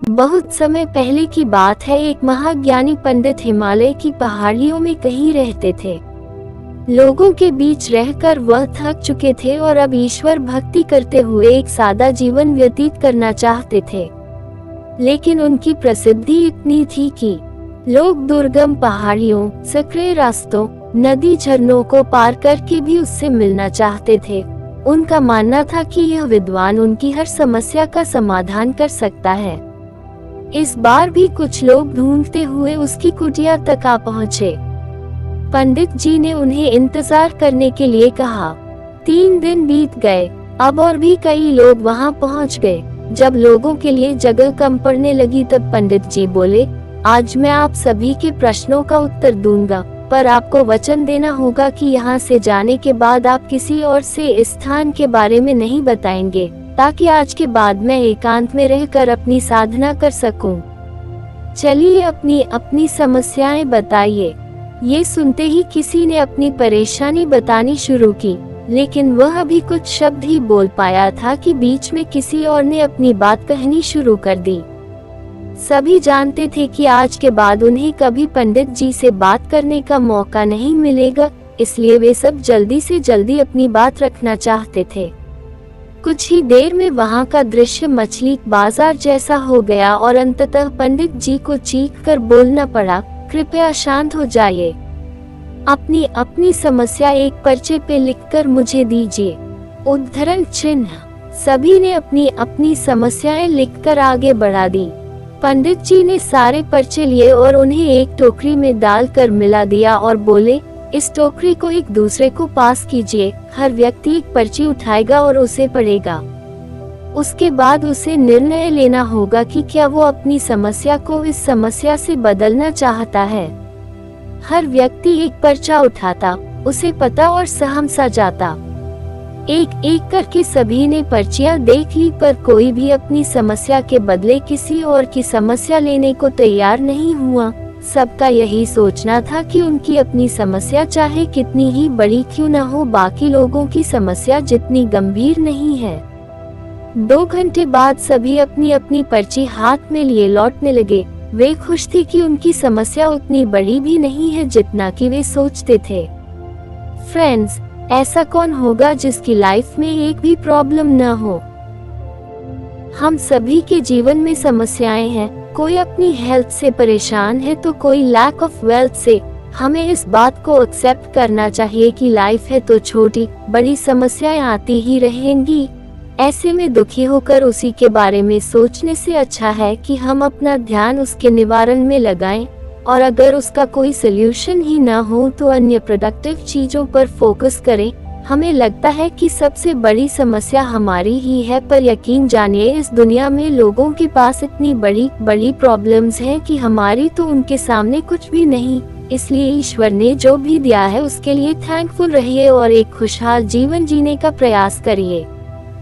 बहुत समय पहले की बात है। एक महाज्ञानी पंडित हिमालय की पहाड़ियों में कहीं रहते थे। लोगों के बीच रहकर वह थक चुके थे और अब ईश्वर भक्ति करते हुए एक सादा जीवन व्यतीत करना चाहते थे। लेकिन उनकी प्रसिद्धि इतनी थी कि लोग दुर्गम पहाड़ियों, सकरे रास्तों, नदी, झरनों को पार करके भी उससे मिलना चाहते थे। उनका मानना था कि यह विद्वान उनकी हर समस्या का समाधान कर सकता है। इस बार भी कुछ लोग ढूंढते हुए उसकी कुटिया तक आ पहुँचे। पंडित जी ने उन्हें इंतजार करने के लिए कहा। 3 दिन बीत गए, अब और भी कई लोग वहां पहुंच गए। जब लोगों के लिए जगह कम पड़ने लगी तब पंडित जी बोले, आज मैं आप सभी के प्रश्नों का उत्तर दूंगा, पर आपको वचन देना होगा कि यहाँ से जाने के बाद आप किसी और से इस स्थान के बारे में नहीं बताएंगे, ताकि आज के बाद मैं एकांत में रहकर अपनी साधना कर सकूं। चलिए अपनी अपनी समस्याएं बताइए। ये सुनते ही किसी ने अपनी परेशानी बतानी शुरू की, लेकिन वह अभी कुछ शब्द ही बोल पाया था कि बीच में किसी और ने अपनी बात कहनी शुरू कर दी। सभी जानते थे कि आज के बाद उन्हें कभी पंडित जी से बात करने का मौका नहीं मिलेगा, इसलिए वे सब जल्दी से जल्दी अपनी बात रखना चाहते थे। कुछ ही देर में वहां का दृश्य मछली बाजार जैसा हो गया और अंततः पंडित जी को चीख कर बोलना पड़ा, कृपया शांत हो जाइए। अपनी अपनी समस्या एक पर्चे पे लिखकर मुझे दीजिए। उद्धरण चिन्ह। सभी ने अपनी अपनी समस्याएं लिखकर आगे बढ़ा दी। पंडित जी ने सारे पर्चे लिए और उन्हें एक टोकरी में डालकर मिला दिया और बोले, इस टोकरी को एक दूसरे को पास कीजिए। हर व्यक्ति एक पर्ची उठाएगा और उसे पढ़ेगा। उसके बाद उसे निर्णय लेना होगा कि क्या वो अपनी समस्या को इस समस्या से बदलना चाहता है। हर व्यक्ति एक पर्चा उठाता, उसे पता और सहमसा जाता। एक एक करके सभी ने पर्चियां देख ली, पर कोई भी अपनी समस्या के बदले किसी और की समस्या लेने को तैयार नहीं हुआ। सबका यही सोचना था कि उनकी अपनी समस्या चाहे कितनी ही बड़ी क्यों न हो, बाकी लोगों की समस्या जितनी गंभीर नहीं है। 2 घंटे बाद सभी अपनी अपनी पर्ची हाथ में लिए लौटने लगे। वे खुश थे कि उनकी समस्या उतनी बड़ी भी नहीं है जितना कि वे सोचते थे। फ्रेंड्स, ऐसा कौन होगा जिसकी लाइफ में एक भी प्रॉब्लम न हो? हम सभी के जीवन में समस्याएं हैं। कोई अपनी हेल्थ से परेशान है तो कोई लैक ऑफ वेल्थ से। हमें इस बात को एक्सेप्ट करना चाहिए कि लाइफ है तो छोटी बड़ी समस्याएं आती ही रहेंगी। ऐसे में दुखी होकर उसी के बारे में सोचने से अच्छा है कि हम अपना ध्यान उसके निवारण में लगाएं, और अगर उसका कोई सल्यूशन ही ना हो तो अन्य प्रोडक्टिव चीजों पर फोकस करें। हमें लगता है कि सबसे बड़ी समस्या हमारी ही है, पर यकीन जानिए इस दुनिया में लोगों के पास इतनी बड़ी बड़ी प्रॉब्लम्स हैं कि हमारी तो उनके सामने कुछ भी नहीं। इसलिए ईश्वर ने जो भी दिया है उसके लिए थैंकफुल रहिए और एक खुशहाल जीवन जीने का प्रयास करिए।